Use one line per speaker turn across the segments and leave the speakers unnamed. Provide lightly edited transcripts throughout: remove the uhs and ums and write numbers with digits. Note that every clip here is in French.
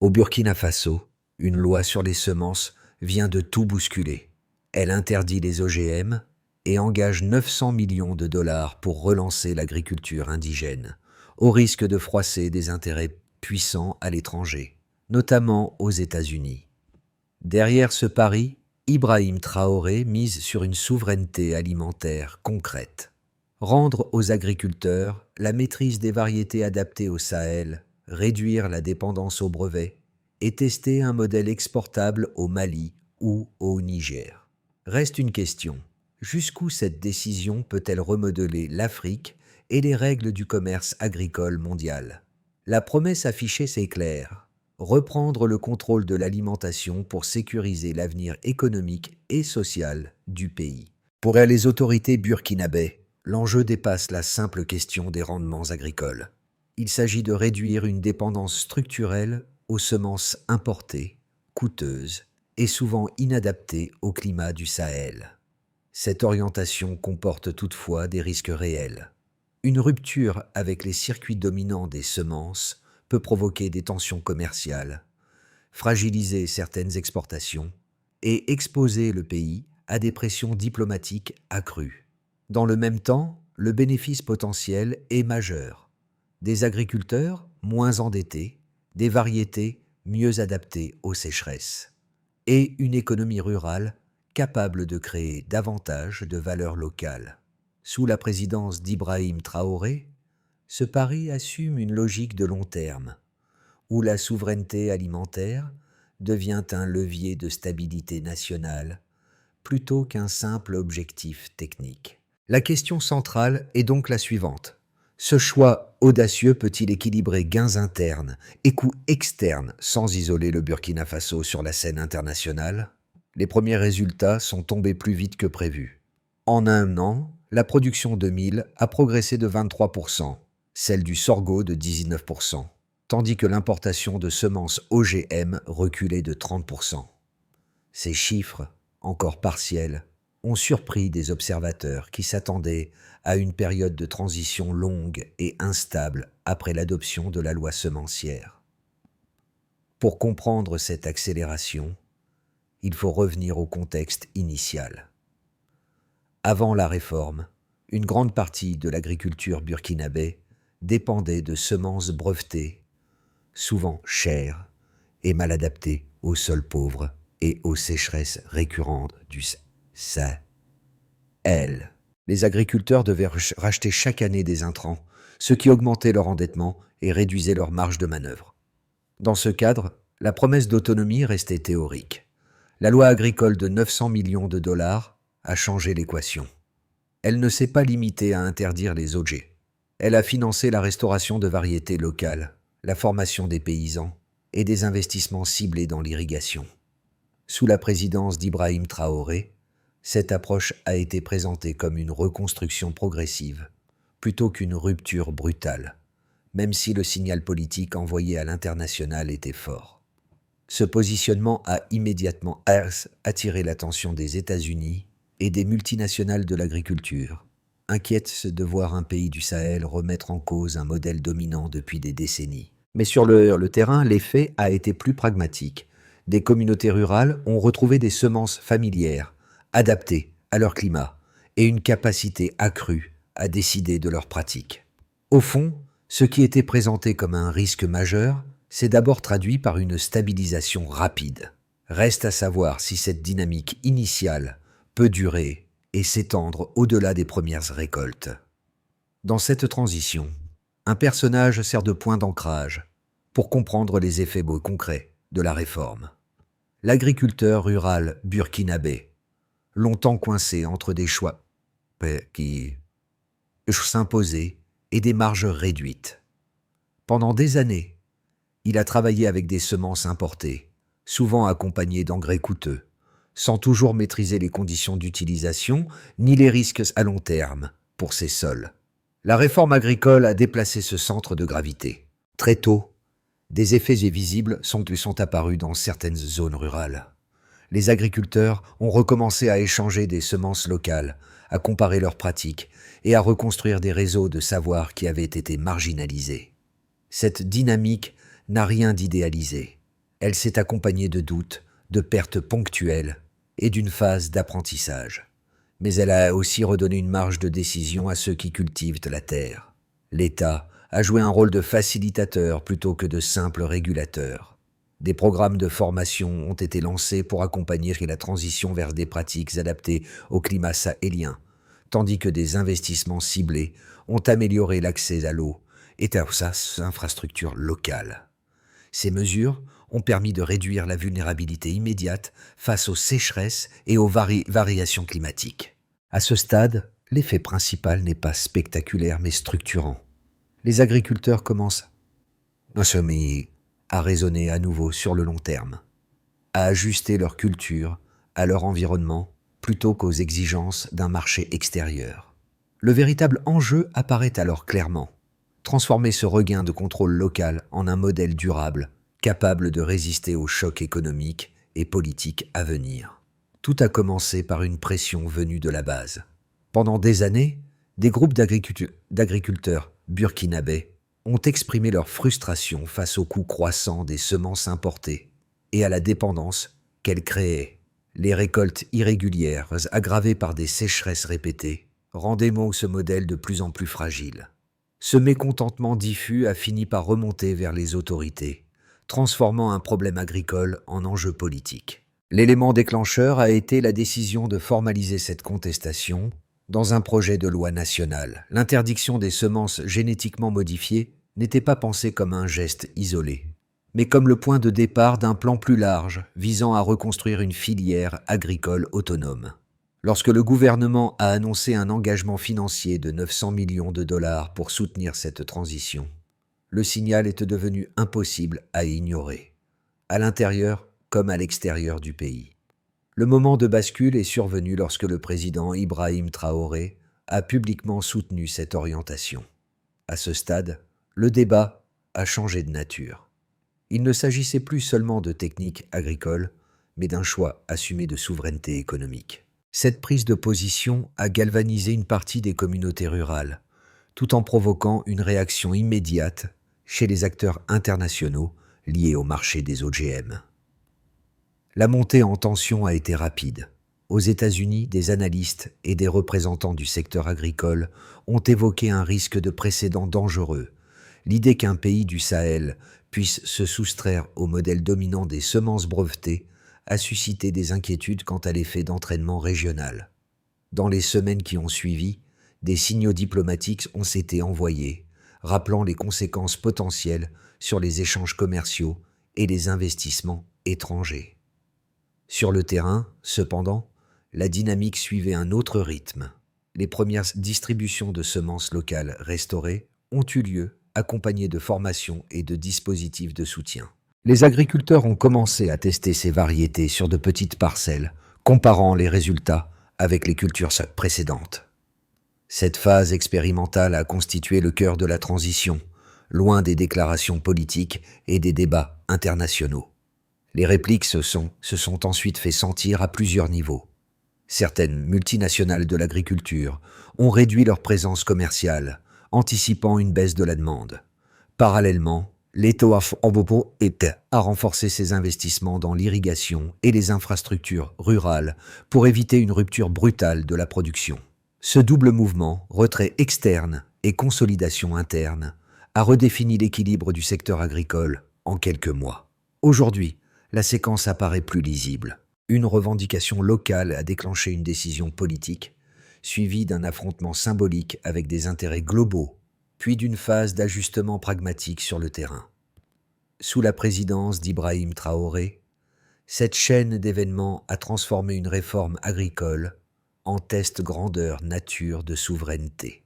Au Burkina Faso, une loi sur les semences vient de tout bousculer. Elle interdit les OGM et engage 900 millions de dollars pour relancer l'agriculture indigène, au risque de froisser des intérêts puissants à l'étranger, notamment aux États-Unis. Derrière ce pari, Ibrahim Traoré mise sur une souveraineté alimentaire concrète. Rendre aux agriculteurs la maîtrise des variétés adaptées au Sahel, réduire la dépendance aux brevets et tester un modèle exportable au Mali ou au Niger. Reste une question. Jusqu'où cette décision peut-elle remodeler l'Afrique et les règles du commerce agricole mondial? La promesse affichée, c'est clair. Reprendre le contrôle de l'alimentation pour sécuriser l'avenir économique et social du pays. Pour les autorités burkinabées, l'enjeu dépasse la simple question des rendements agricoles. Il s'agit de réduire une dépendance structurelle aux semences importées, coûteuses et souvent inadaptées au climat du Sahel. Cette orientation comporte toutefois des risques réels. Une rupture avec les circuits dominants des semences peut provoquer des tensions commerciales, fragiliser certaines exportations et exposer le pays à des pressions diplomatiques accrues. Dans le même temps, le bénéfice potentiel est majeur. Des agriculteurs moins endettés, des variétés mieux adaptées aux sécheresses, et une économie rurale capable de créer davantage de valeur locale. Sous la présidence d'Ibrahim Traoré, ce pari assume une logique de long terme, où la souveraineté alimentaire devient un levier de stabilité nationale plutôt qu'un simple objectif technique. La question centrale est donc la suivante. Ce choix audacieux peut-il équilibrer gains internes et coûts externes sans isoler le Burkina Faso sur la scène internationale? Les premiers résultats sont tombés plus vite que prévu. En un an, la production de mil a progressé de 23%, celle du sorgho de 19%, tandis que l'importation de semences OGM reculait de 30%. Ces chiffres, encore partiels, ont surpris des observateurs qui s'attendaient à une période de transition longue et instable après l'adoption de la loi semencière. Pour comprendre cette accélération, il faut revenir au contexte initial. Avant la réforme, une grande partie de l'agriculture burkinabé dépendait de semences brevetées, souvent chères et mal adaptées aux sols pauvres et aux sécheresses récurrentes du Sahel. Les agriculteurs devaient racheter chaque année des intrants, ce qui augmentait leur endettement et réduisait leur marge de manœuvre. Dans ce cadre, la promesse d'autonomie restait théorique. La loi agricole de 900 millions de dollars a changé l'équation. Elle ne s'est pas limitée à interdire les OG. Elle a financé la restauration de variétés locales, la formation des paysans et des investissements ciblés dans l'irrigation. Sous la présidence d'Ibrahim Traoré, cette approche a été présentée comme une reconstruction progressive, plutôt qu'une rupture brutale, même si le signal politique envoyé à l'international était fort. Ce positionnement a immédiatement attiré l'attention des États-Unis et des multinationales de l'agriculture, inquiètes de voir un pays du Sahel remettre en cause un modèle dominant depuis des décennies. Mais sur le terrain, l'effet a été plus pragmatique. Des communautés rurales ont retrouvé des semences familières, adaptées à leur climat, et une capacité accrue à décider de leurs pratiques. Au fond, ce qui était présenté comme un risque majeur s'est d'abord traduit par une stabilisation rapide. Reste à savoir si cette dynamique initiale peut durer et s'étendre au-delà des premières récoltes. Dans cette transition, un personnage sert de point d'ancrage pour comprendre les effets concrets de la réforme. L'agriculteur rural burkinabé, longtemps coincé entre des choix qui s'imposaient et des marges réduites. Pendant des années, il a travaillé avec des semences importées, souvent accompagnées d'engrais coûteux, sans toujours maîtriser les conditions d'utilisation ni les risques à long terme pour ses sols. La réforme agricole a déplacé ce centre de gravité. Très tôt, des effets visibles sont apparus dans certaines zones rurales. Les agriculteurs ont recommencé à échanger des semences locales, à comparer leurs pratiques et à reconstruire des réseaux de savoir qui avaient été marginalisés. Cette dynamique n'a rien d'idéalisé. Elle s'est accompagnée de doutes, de pertes ponctuelles et d'une phase d'apprentissage. Mais elle a aussi redonné une marge de décision à ceux qui cultivent la terre. L'État a joué un rôle de facilitateur plutôt que de simple régulateur. Des programmes de formation ont été lancés pour accompagner la transition vers des pratiques adaptées au climat sahélien, tandis que des investissements ciblés ont amélioré l'accès à l'eau et aux infrastructures locales. Ces mesures ont permis de réduire la vulnérabilité immédiate face aux sécheresses et aux variations climatiques. À ce stade, l'effet principal n'est pas spectaculaire mais structurant. Les agriculteurs commencent à raisonner à nouveau sur le long terme, à ajuster leur culture à leur environnement plutôt qu'aux exigences d'un marché extérieur. Le véritable enjeu apparaît alors clairement. Transformer ce regain de contrôle local en un modèle durable, capable de résister aux chocs économiques et politiques à venir. Tout a commencé par une pression venue de la base. Pendant des années, des groupes d'agriculteurs burkinabés ont exprimé leur frustration face au coût croissant des semences importées et à la dépendance qu'elles créaient. Les récoltes irrégulières, aggravées par des sécheresses répétées, rendaient ce modèle de plus en plus fragile. Ce mécontentement diffus a fini par remonter vers les autorités, transformant un problème agricole en enjeu politique. L'élément déclencheur a été la décision de formaliser cette contestation dans un projet de loi national. L'interdiction des semences génétiquement modifiées n'était pas pensée comme un geste isolé, mais comme le point de départ d'un plan plus large visant à reconstruire une filière agricole autonome. Lorsque le gouvernement a annoncé un engagement financier de 900 millions de dollars pour soutenir cette transition, le signal était devenu impossible à ignorer, à l'intérieur comme à l'extérieur du pays. Le moment de bascule est survenu lorsque le président Ibrahim Traoré a publiquement soutenu cette orientation. À ce stade, le débat a changé de nature. Il ne s'agissait plus seulement de techniques agricoles, mais d'un choix assumé de souveraineté économique. Cette prise de position a galvanisé une partie des communautés rurales, tout en provoquant une réaction immédiate chez les acteurs internationaux liés au marché des OGM. La montée en tension a été rapide. Aux États-Unis, des analystes et des représentants du secteur agricole ont évoqué un risque de précédent dangereux. L'idée qu'un pays du Sahel puisse se soustraire au modèle dominant des semences brevetées a suscité des inquiétudes quant à l'effet d'entraînement régional. Dans les semaines qui ont suivi, des signaux diplomatiques ont été envoyés, rappelant les conséquences potentielles sur les échanges commerciaux et les investissements étrangers. Sur le terrain, cependant, la dynamique suivait un autre rythme. Les premières distributions de semences locales restaurées ont eu lieu, accompagnées de formations et de dispositifs de soutien. Les agriculteurs ont commencé à tester ces variétés sur de petites parcelles, comparant les résultats avec les cultures précédentes. Cette phase expérimentale a constitué le cœur de la transition, loin des déclarations politiques et des débats internationaux. Les répliques se sont ensuite fait sentir à plusieurs niveaux. Certaines multinationales de l'agriculture ont réduit leur présence commerciale, anticipant une baisse de la demande. Parallèlement, l'État a renforcé ses investissements dans l'irrigation et les infrastructures rurales pour éviter une rupture brutale de la production. Ce double mouvement, retrait externe et consolidation interne, a redéfini l'équilibre du secteur agricole en quelques mois. Aujourd'hui, la séquence apparaît plus lisible. Une revendication locale a déclenché une décision politique, suivie d'un affrontement symbolique avec des intérêts globaux, puis d'une phase d'ajustement pragmatique sur le terrain. Sous la présidence d'Ibrahim Traoré, cette chaîne d'événements a transformé une réforme agricole en test grandeur nature de souveraineté.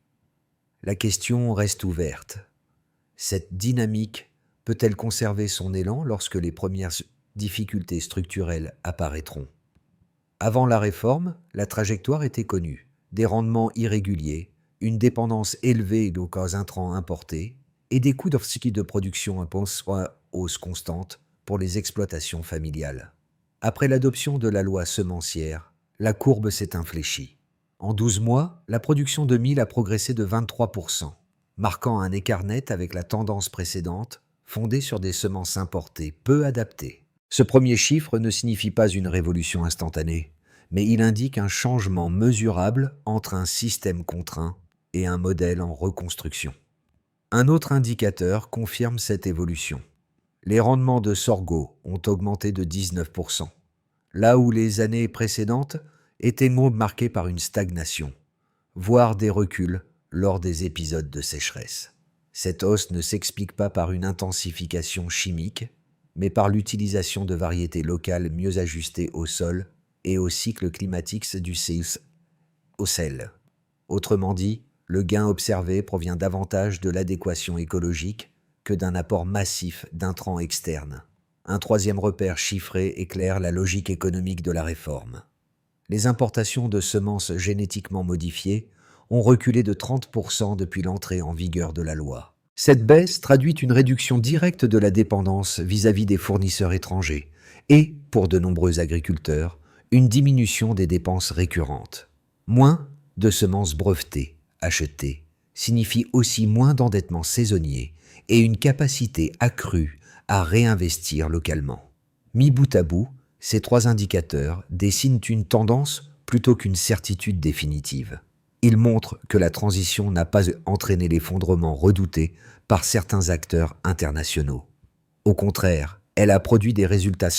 La question reste ouverte. Cette dynamique peut-elle conserver son élan lorsque les premières difficultés structurelles apparaîtront? Avant la réforme, la trajectoire était connue. Des rendements irréguliers, une dépendance élevée aux intrants importés et des coûts de production à hausse constante pour les exploitations familiales. Après l'adoption de la loi semencière, la courbe s'est infléchie. En 12 mois, la production de mil a progressé de 23%, marquant un écart net avec la tendance précédente, fondée sur des semences importées peu adaptées. Ce premier chiffre ne signifie pas une révolution instantanée, mais il indique un changement mesurable entre un système contraint et un modèle en reconstruction. Un autre indicateur confirme cette évolution. Les rendements de sorgho ont augmenté de 19%, là où les années précédentes étaient marquées par une stagnation, voire des reculs lors des épisodes de sécheresse. Cette hausse ne s'explique pas par une intensification chimique, mais par l'utilisation de variétés locales mieux ajustées au sol et au cycle climatique du sel. Autrement dit, le gain observé provient davantage de l'adéquation écologique que d'un apport massif d'intrants externes. Un troisième repère chiffré éclaire la logique économique de la réforme. Les importations de semences génétiquement modifiées ont reculé de 30% depuis l'entrée en vigueur de la loi. Cette baisse traduit une réduction directe de la dépendance vis-à-vis des fournisseurs étrangers et, pour de nombreux agriculteurs, une diminution des dépenses récurrentes. Moins de semences brevetées achetées signifie aussi moins d'endettement saisonnier et une capacité accrue à réinvestir localement. Mis bout à bout, ces trois indicateurs dessinent une tendance plutôt qu'une certitude définitive. Ils montrent que la transition n'a pas entraîné l'effondrement redouté par certains acteurs internationaux. Au contraire, elle a produit des résultats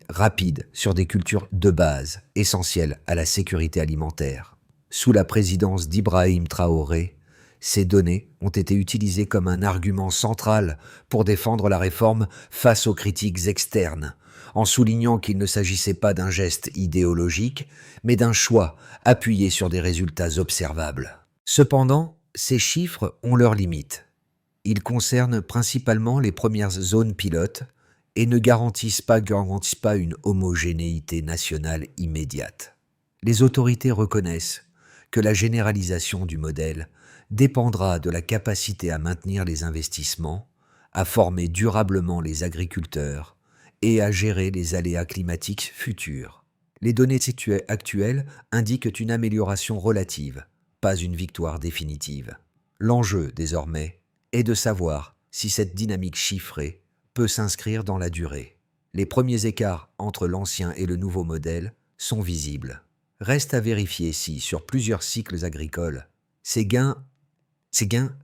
rapides sur des cultures de base, essentielles à la sécurité alimentaire. Sous la présidence d'Ibrahim Traoré, ces données ont été utilisées comme un argument central pour défendre la réforme face aux critiques externes, en soulignant qu'il ne s'agissait pas d'un geste idéologique, mais d'un choix appuyé sur des résultats observables. Cependant, ces chiffres ont leurs limites. Ils concernent principalement les premières zones pilotes et ne garantissent pas une homogénéité nationale immédiate. Les autorités reconnaissent que la généralisation du modèle dépendra de la capacité à maintenir les investissements, à former durablement les agriculteurs et à gérer les aléas climatiques futurs. Les données actuelles indiquent une amélioration relative, pas une victoire définitive. L'enjeu, désormais, est de savoir si cette dynamique chiffrée peut s'inscrire dans la durée. Les premiers écarts entre l'ancien et le nouveau modèle sont visibles. Reste à vérifier si, sur plusieurs cycles agricoles, ces gains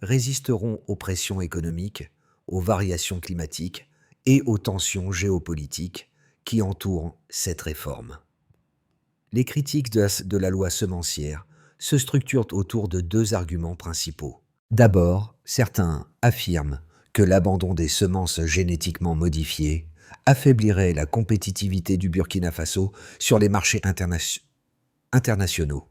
résisteront aux pressions économiques, aux variations climatiques et aux tensions géopolitiques qui entourent cette réforme. Les critiques de la loi semencière se structurent autour de deux arguments principaux. D'abord, certains affirment que l'abandon des semences génétiquement modifiées affaiblirait la compétitivité du Burkina Faso sur les marchés internationaux.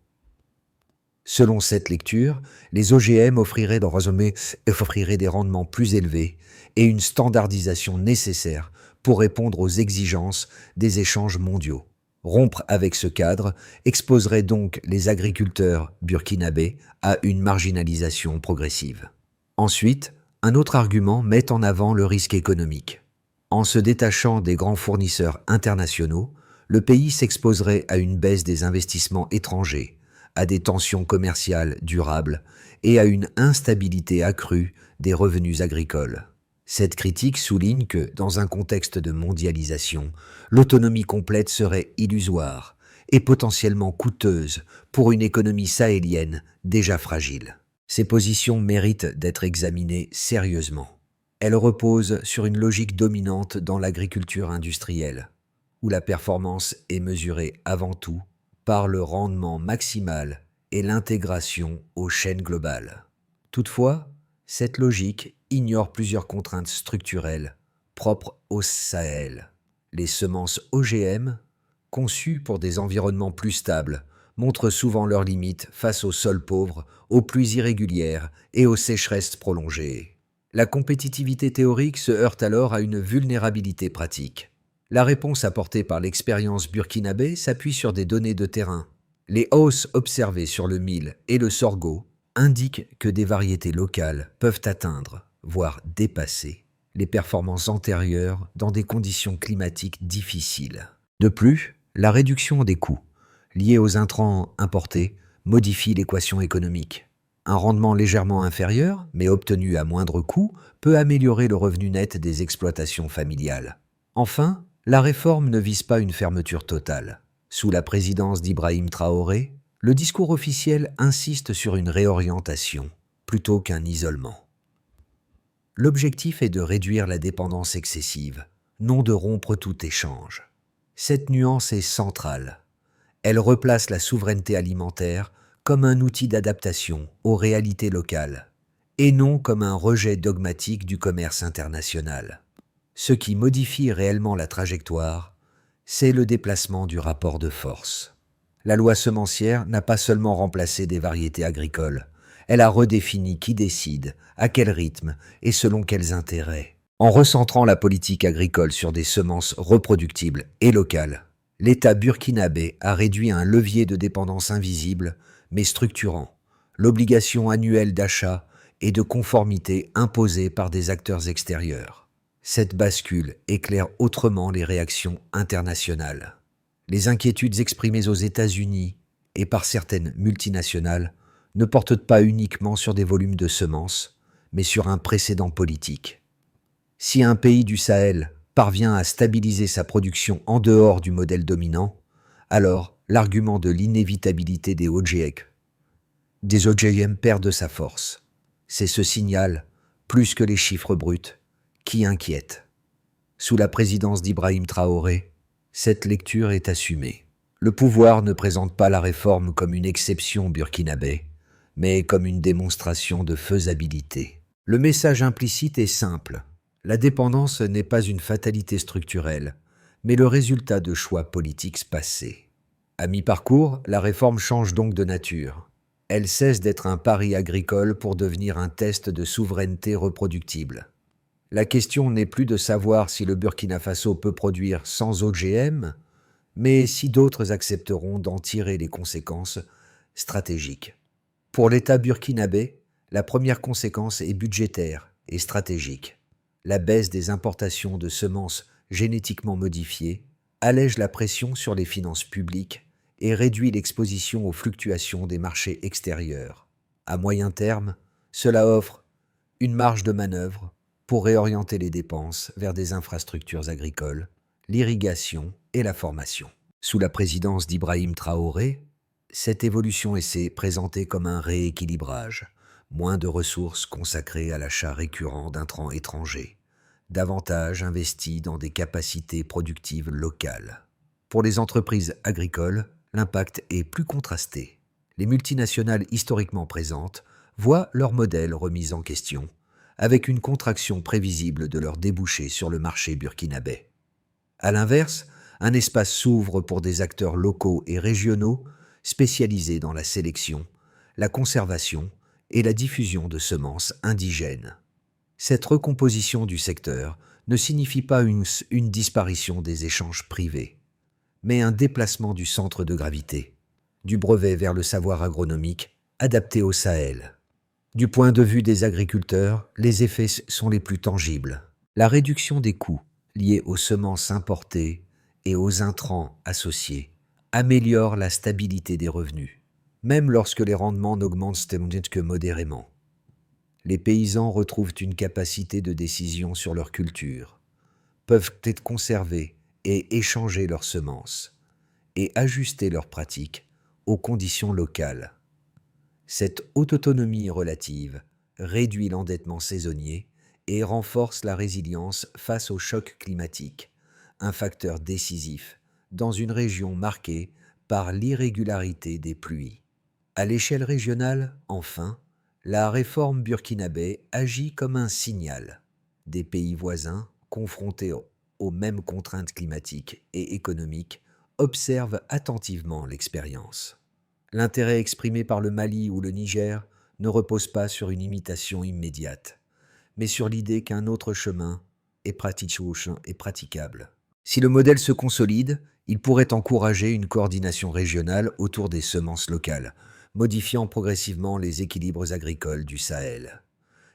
Selon cette lecture, les OGM offriraient des rendements plus élevés et une standardisation nécessaire pour répondre aux exigences des échanges mondiaux. Rompre avec ce cadre exposerait donc les agriculteurs burkinabés à une marginalisation progressive. Ensuite, un autre argument met en avant le risque économique. En se détachant des grands fournisseurs internationaux, le pays s'exposerait à une baisse des investissements étrangers, à des tensions commerciales durables et à une instabilité accrue des revenus agricoles. Cette critique souligne que, dans un contexte de mondialisation, l'autonomie complète serait illusoire et potentiellement coûteuse pour une économie sahélienne déjà fragile. Ces positions méritent d'être examinées sérieusement. Elles reposent sur une logique dominante dans l'agriculture industrielle, où la performance est mesurée avant tout par le rendement maximal et l'intégration aux chaînes globales. Toutefois, cette logique ignore plusieurs contraintes structurelles propres au Sahel. Les semences OGM, conçues pour des environnements plus stables, montrent souvent leurs limites face aux sols pauvres, aux pluies irrégulières et aux sécheresses prolongées. La compétitivité théorique se heurte alors à une vulnérabilité pratique. La réponse apportée par l'expérience burkinabé s'appuie sur des données de terrain. Les hausses observées sur le mil et le sorgho indiquent que des variétés locales peuvent atteindre, voire dépasser, les performances antérieures dans des conditions climatiques difficiles. De plus, la réduction des coûts liés aux intrants importés modifie l'équation économique. Un rendement légèrement inférieur, mais obtenu à moindre coût, peut améliorer le revenu net des exploitations familiales. Enfin, La réforme ne vise pas une fermeture totale. Sous la présidence d'Ibrahim Traoré, le discours officiel insiste sur une réorientation plutôt qu'un isolement. L'objectif est de réduire la dépendance excessive, non de rompre tout échange. Cette nuance est centrale. Elle replace la souveraineté alimentaire comme un outil d'adaptation aux réalités locales, et non comme un rejet dogmatique du commerce international. Ce qui modifie réellement la trajectoire, c'est le déplacement du rapport de force. La loi semencière n'a pas seulement remplacé des variétés agricoles, elle a redéfini qui décide, à quel rythme et selon quels intérêts. En recentrant la politique agricole sur des semences reproductibles et locales, l'État burkinabé a réduit un levier de dépendance invisible mais structurant, l'obligation annuelle d'achat et de conformité imposée par des acteurs extérieurs. Cette bascule éclaire autrement les réactions internationales. Les inquiétudes exprimées aux États-Unis et par certaines multinationales ne portent pas uniquement sur des volumes de semences, mais sur un précédent politique. Si un pays du Sahel parvient à stabiliser sa production en dehors du modèle dominant, alors l'argument de l'inévitabilité des OGM perd de sa force. C'est ce signal, plus que les chiffres bruts, qui inquiète. Sous la présidence d'Ibrahim Traoré, cette lecture est assumée. Le pouvoir ne présente pas la réforme comme une exception burkinabé, mais comme une démonstration de faisabilité. Le message implicite est simple. La dépendance n'est pas une fatalité structurelle, mais le résultat de choix politiques passés. À mi-parcours, la réforme change donc de nature. Elle cesse d'être un pari agricole pour devenir un test de souveraineté reproductible. La question n'est plus de savoir si le Burkina Faso peut produire sans OGM, mais si d'autres accepteront d'en tirer les conséquences stratégiques. Pour l'État burkinabé, la première conséquence est budgétaire et stratégique. La baisse des importations de semences génétiquement modifiées allège la pression sur les finances publiques et réduit l'exposition aux fluctuations des marchés extérieurs. À moyen terme, cela offre une marge de manœuvre pour réorienter les dépenses vers des infrastructures agricoles, l'irrigation et la formation. Sous la présidence d'Ibrahim Traoré, cette évolution s'est présentée comme un rééquilibrage, moins de ressources consacrées à l'achat récurrent d'intrants étrangers, davantage investis dans des capacités productives locales. Pour les entreprises agricoles, l'impact est plus contrasté. Les multinationales historiquement présentes voient leur modèle remis en question, avec une contraction prévisible de leurs débouchés sur le marché burkinabé. À l'inverse, un espace s'ouvre pour des acteurs locaux et régionaux spécialisés dans la sélection, la conservation et la diffusion de semences indigènes. Cette recomposition du secteur ne signifie pas une disparition des échanges privés, mais un déplacement du centre de gravité, du brevet vers le savoir agronomique adapté au Sahel. Du point de vue des agriculteurs, les effets sont les plus tangibles. La réduction des coûts liés aux semences importées et aux intrants associés améliore la stabilité des revenus, même lorsque les rendements n'augmentent que modérément. Les paysans retrouvent une capacité de décision sur leur culture, peuvent être conservés et échanger leurs semences, et ajuster leurs pratiques aux conditions locales. Cette autonomie relative réduit l'endettement saisonnier et renforce la résilience face aux chocs climatiques, un facteur décisif dans une région marquée par l'irrégularité des pluies. À l'échelle régionale, enfin, la réforme burkinabé agit comme un signal. Des pays voisins, confrontés aux mêmes contraintes climatiques et économiques, observent attentivement l'expérience. L'intérêt exprimé par le Mali ou le Niger ne repose pas sur une imitation immédiate, mais sur l'idée qu'un autre chemin est praticable. Si le modèle se consolide, il pourrait encourager une coordination régionale autour des semences locales, modifiant progressivement les équilibres agricoles du Sahel.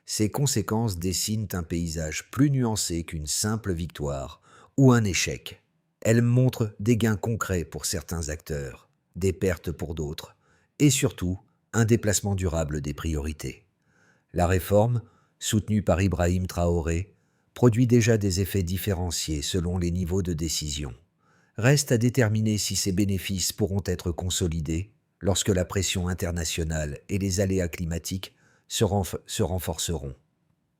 Ces conséquences dessinent un paysage plus nuancé qu'une simple victoire ou un échec. Elles montrent des gains concrets pour certains acteurs, des pertes pour d'autres, et surtout un déplacement durable des priorités. La réforme, soutenue par Ibrahim Traoré, produit déjà des effets différenciés selon les niveaux de décision. Reste à déterminer si ces bénéfices pourront être consolidés lorsque la pression internationale et les aléas climatiques se renforceront.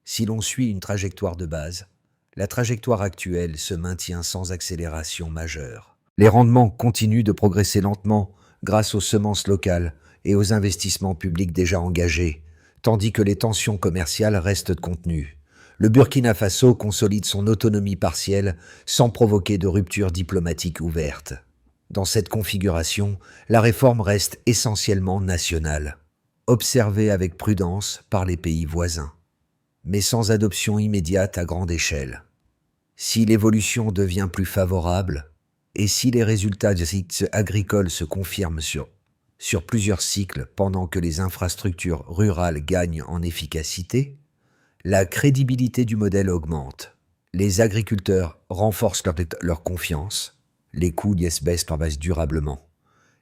Si l'on suit une trajectoire de base, la trajectoire actuelle se maintient sans accélération majeure. Les rendements continuent de progresser lentement grâce aux semences locales et aux investissements publics déjà engagés, tandis que les tensions commerciales restent contenues. Le Burkina Faso consolide son autonomie partielle sans provoquer de rupture diplomatique ouverte. Dans cette configuration, la réforme reste essentiellement nationale, observée avec prudence par les pays voisins, mais sans adoption immédiate à grande échelle. Si l'évolution devient plus favorable, et si les résultats agricoles se confirment sur plusieurs cycles pendant que les infrastructures rurales gagnent en efficacité, la crédibilité du modèle augmente. Les agriculteurs renforcent leur confiance, les coûts baissent durablement,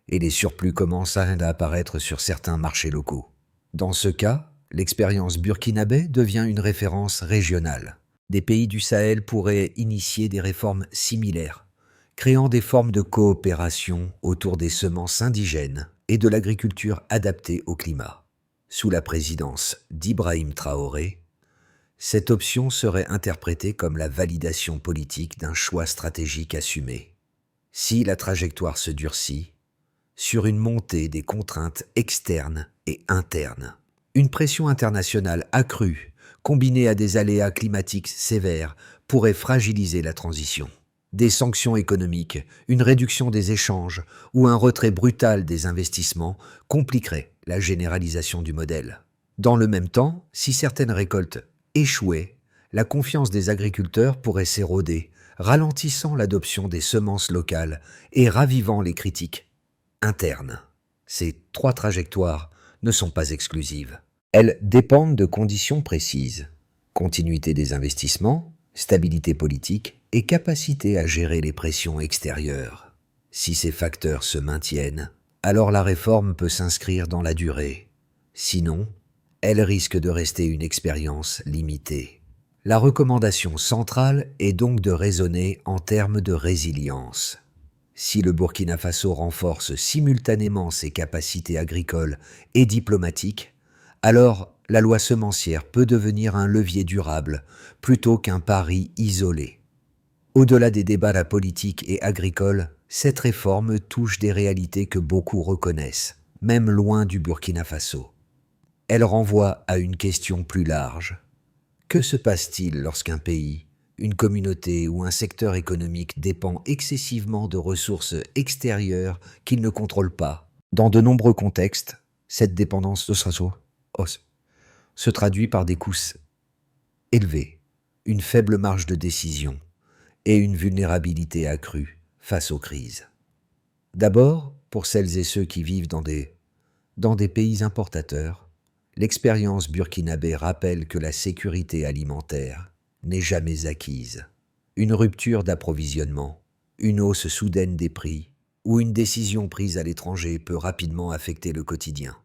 et les surplus commencent à apparaître sur certains marchés locaux. Dans ce cas, l'expérience burkinabé devient une référence régionale. Des pays du Sahel pourraient initier des réformes similaires, créant des formes de coopération autour des semences indigènes et de l'agriculture adaptée au climat. Sous la présidence d'Ibrahim Traoré, cette option serait interprétée comme la validation politique d'un choix stratégique assumé. Si la trajectoire se durcit, sur une montée des contraintes externes et internes, une pression internationale accrue, combinée à des aléas climatiques sévères, pourrait fragiliser la transition. Des sanctions économiques, une réduction des échanges ou un retrait brutal des investissements compliqueraient la généralisation du modèle. Dans le même temps, si certaines récoltes échouaient, la confiance des agriculteurs pourrait s'éroder, ralentissant l'adoption des semences locales et ravivant les critiques internes. Ces trois trajectoires ne sont pas exclusives. Elles dépendent de conditions précises: continuité des investissements, stabilité politique et capacité à gérer les pressions extérieures. Si ces facteurs se maintiennent, alors la réforme peut s'inscrire dans la durée. Sinon, elle risque de rester une expérience limitée. La recommandation centrale est donc de raisonner en termes de résilience. Si le Burkina Faso renforce simultanément ses capacités agricoles et diplomatiques, alors la loi semencière peut devenir un levier durable plutôt qu'un pari isolé. Au-delà des débats politiques et agricoles, cette réforme touche des réalités que beaucoup reconnaissent, même loin du Burkina Faso. Elle renvoie à une question plus large. Que se passe-t-il lorsqu'un pays, une communauté ou un secteur économique dépend excessivement de ressources extérieures qu'il ne contrôle pas? Dans de nombreux contextes, cette dépendance se traduit par des coûts élevés, une faible marge de décision et une vulnérabilité accrue face aux crises. D'abord, pour celles et ceux qui vivent dans des pays importateurs, l'expérience burkinabé rappelle que la sécurité alimentaire n'est jamais acquise. Une rupture d'approvisionnement, une hausse soudaine des prix ou une décision prise à l'étranger peut rapidement affecter le quotidien.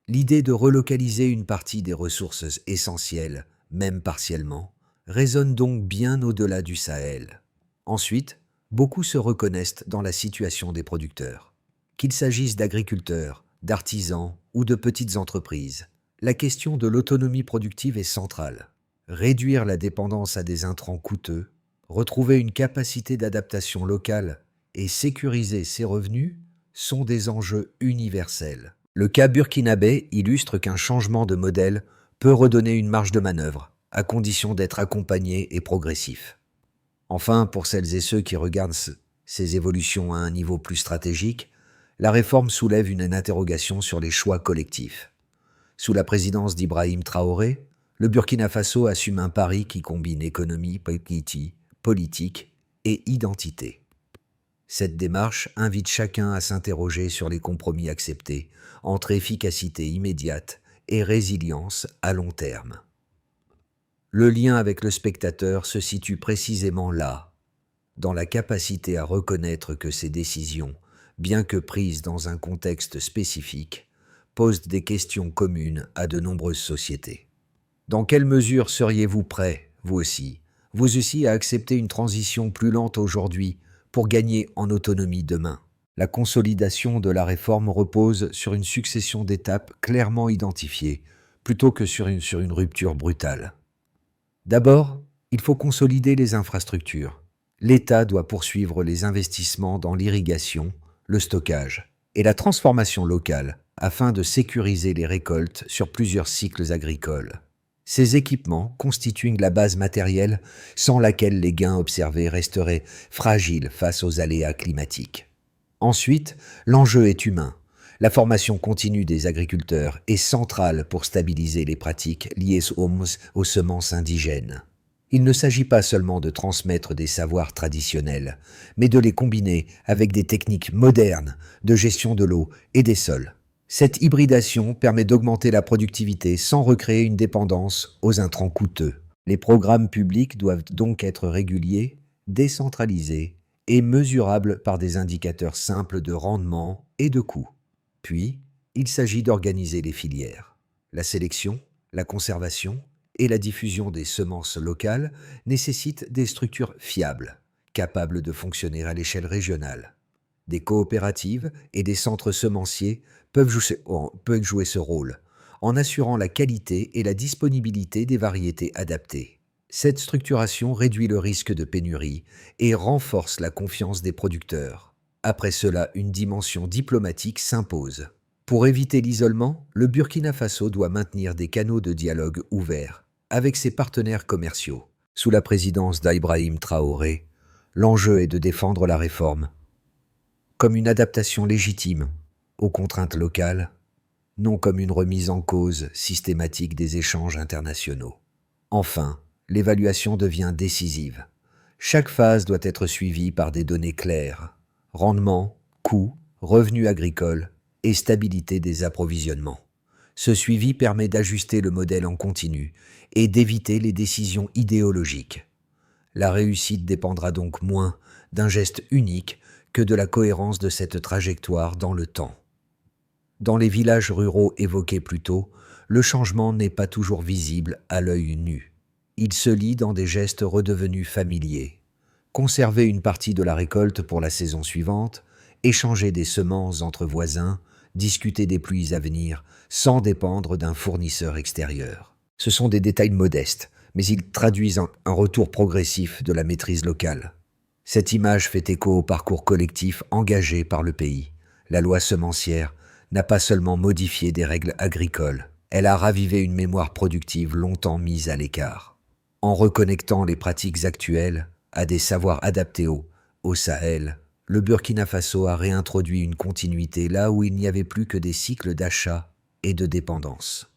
L'idée de relocaliser une partie des ressources essentielles, même partiellement, résonne donc bien au-delà du Sahel. Ensuite, beaucoup se reconnaissent dans la situation des producteurs. Qu'il s'agisse d'agriculteurs, d'artisans ou de petites entreprises, la question de l'autonomie productive est centrale. Réduire la dépendance à des intrants coûteux, retrouver une capacité d'adaptation locale et sécuriser ses revenus sont des enjeux universels. Le cas burkinabé illustre qu'un changement de modèle peut redonner une marge de manœuvre, à condition d'être accompagné et progressif. Enfin, pour celles et ceux qui regardent ces évolutions à un niveau plus stratégique, la réforme soulève une interrogation sur les choix collectifs. Sous la présidence d'Ibrahim Traoré, le Burkina Faso assume un pari qui combine économie, politique et identité. Cette démarche invite chacun à s'interroger sur les compromis acceptés entre efficacité immédiate et résilience à long terme. Le lien avec le spectateur se situe précisément là, dans la capacité à reconnaître que ces décisions, bien que prises dans un contexte spécifique, posent des questions communes à de nombreuses sociétés. Dans quelle mesure seriez-vous prêt, vous aussi, vous aussi à accepter une transition plus lente aujourd'hui pour gagner en autonomie demain. La consolidation de la réforme repose sur une succession d'étapes clairement identifiées, plutôt que sur une rupture brutale. D'abord, il faut consolider les infrastructures. L'État doit poursuivre les investissements dans l'irrigation, le stockage et la transformation locale afin de sécuriser les récoltes sur plusieurs cycles agricoles. Ces équipements constituent la base matérielle sans laquelle les gains observés resteraient fragiles face aux aléas climatiques. Ensuite, l'enjeu est humain. La formation continue des agriculteurs est centrale pour stabiliser les pratiques liées aux semences indigènes. Il ne s'agit pas seulement de transmettre des savoirs traditionnels, mais de les combiner avec des techniques modernes de gestion de l'eau et des sols. Cette hybridation permet d'augmenter la productivité sans recréer une dépendance aux intrants coûteux. Les programmes publics doivent donc être réguliers, décentralisés et mesurables par des indicateurs simples de rendement et de coût. Puis, il s'agit d'organiser les filières. La sélection, la conservation et la diffusion des semences locales nécessitent des structures fiables, capables de fonctionner à l'échelle régionale. Des coopératives et des centres semenciers peuvent jouer ce rôle, en assurant la qualité et la disponibilité des variétés adaptées. Cette structuration réduit le risque de pénurie et renforce la confiance des producteurs. Après cela, une dimension diplomatique s'impose. Pour éviter l'isolement, le Burkina Faso doit maintenir des canaux de dialogue ouverts avec ses partenaires commerciaux. Sous la présidence d'Ibrahim Traoré, l'enjeu est de défendre la réforme comme une adaptation légitime aux contraintes locales, non comme une remise en cause systématique des échanges internationaux. Enfin, l'évaluation devient décisive. Chaque phase doit être suivie par des données claires: rendement, coût, revenus agricoles et stabilité des approvisionnements. Ce suivi permet d'ajuster le modèle en continu et d'éviter les décisions idéologiques. La réussite dépendra donc moins d'un geste unique que de la cohérence de cette trajectoire dans le temps. Dans les villages ruraux évoqués plus tôt, le changement n'est pas toujours visible à l'œil nu. Il se lit dans des gestes redevenus familiers. Conserver une partie de la récolte pour la saison suivante, échanger des semences entre voisins, discuter des pluies à venir, sans dépendre d'un fournisseur extérieur. Ce sont des détails modestes, mais ils traduisent un retour progressif de la maîtrise locale. Cette image fait écho au parcours collectif engagé par le pays. La loi semencière n'a pas seulement modifié des règles agricoles, elle a ravivé une mémoire productive longtemps mise à l'écart. En reconnectant les pratiques actuelles à des savoirs adaptés au Sahel, le Burkina Faso a réintroduit une continuité là où il n'y avait plus que des cycles d'achat et de dépendance.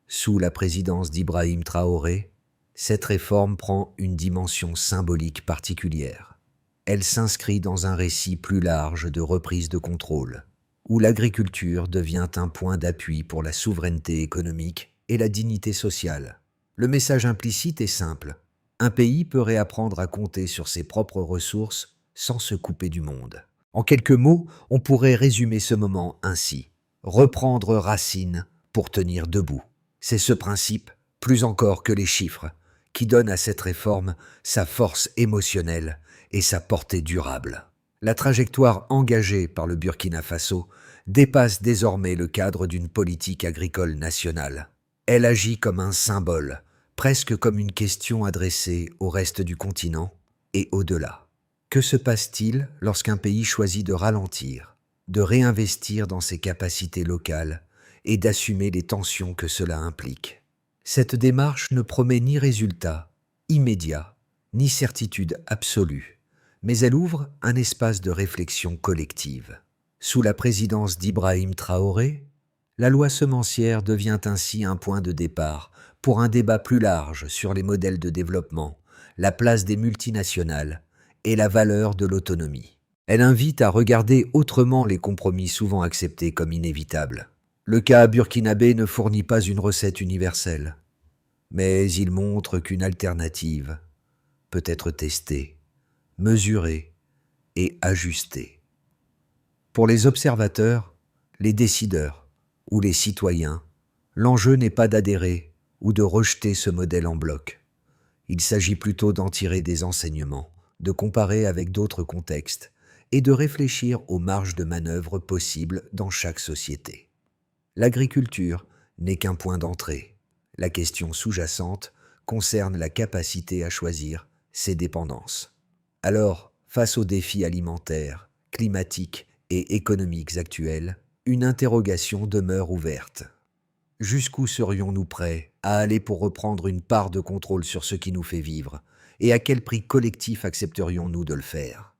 Sous la présidence d'Ibrahim Traoré, cette réforme prend une dimension symbolique particulière. Elle s'inscrit dans un récit plus large de reprise de contrôle, où l'agriculture devient un point d'appui pour la souveraineté économique et la dignité sociale. Le message implicite est simple: un pays peut réapprendre à compter sur ses propres ressources sans se couper du monde. En quelques mots, on pourrait résumer ce moment ainsi: reprendre racine pour tenir debout. C'est ce principe, plus encore que les chiffres, qui donne à cette réforme sa force émotionnelle et sa portée durable. La trajectoire engagée par le Burkina Faso dépasse désormais le cadre d'une politique agricole nationale. Elle agit comme un symbole, presque comme une question adressée au reste du continent et au-delà. Que se passe-t-il lorsqu'un pays choisit de ralentir, de réinvestir dans ses capacités locales et d'assumer les tensions que cela implique? Cette démarche ne promet ni résultat immédiat, ni certitude absolue, mais elle ouvre un espace de réflexion collective. Sous la présidence d'Ibrahim Traoré, la loi semencière devient ainsi un point de départ pour un débat plus large sur les modèles de développement, la place des multinationales et la valeur de l'autonomie. Elle invite à regarder autrement les compromis souvent acceptés comme inévitables. Le cas burkinabé ne fournit pas une recette universelle, mais il montre qu'une alternative peut être testée, mesurée et ajustée. Pour les observateurs, les décideurs ou les citoyens, l'enjeu n'est pas d'adhérer ou de rejeter ce modèle en bloc. Il s'agit plutôt d'en tirer des enseignements, de comparer avec d'autres contextes et de réfléchir aux marges de manœuvre possibles dans chaque société. L'agriculture n'est qu'un point d'entrée. La question sous-jacente concerne la capacité à choisir ses dépendances. Alors, face aux défis alimentaires, climatiques et économiques actuels, une interrogation demeure ouverte. Jusqu'où serions-nous prêts à aller pour reprendre une part de contrôle sur ce qui nous fait vivre, et à quel prix collectif accepterions-nous de le faire ?